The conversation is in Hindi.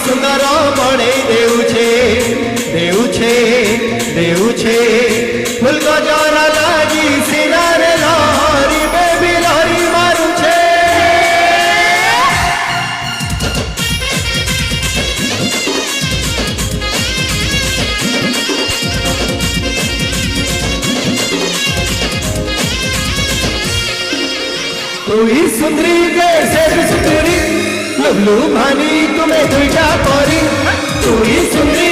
सुंदर बड़े देव छे फूल गजरा लागी सिनार लहरी बेबी लहरी मारू छे तू ही सुंदरी जैसे सुंदरी लल्लू भानी तुम्हें दुईटा परी तू ही सुंदरी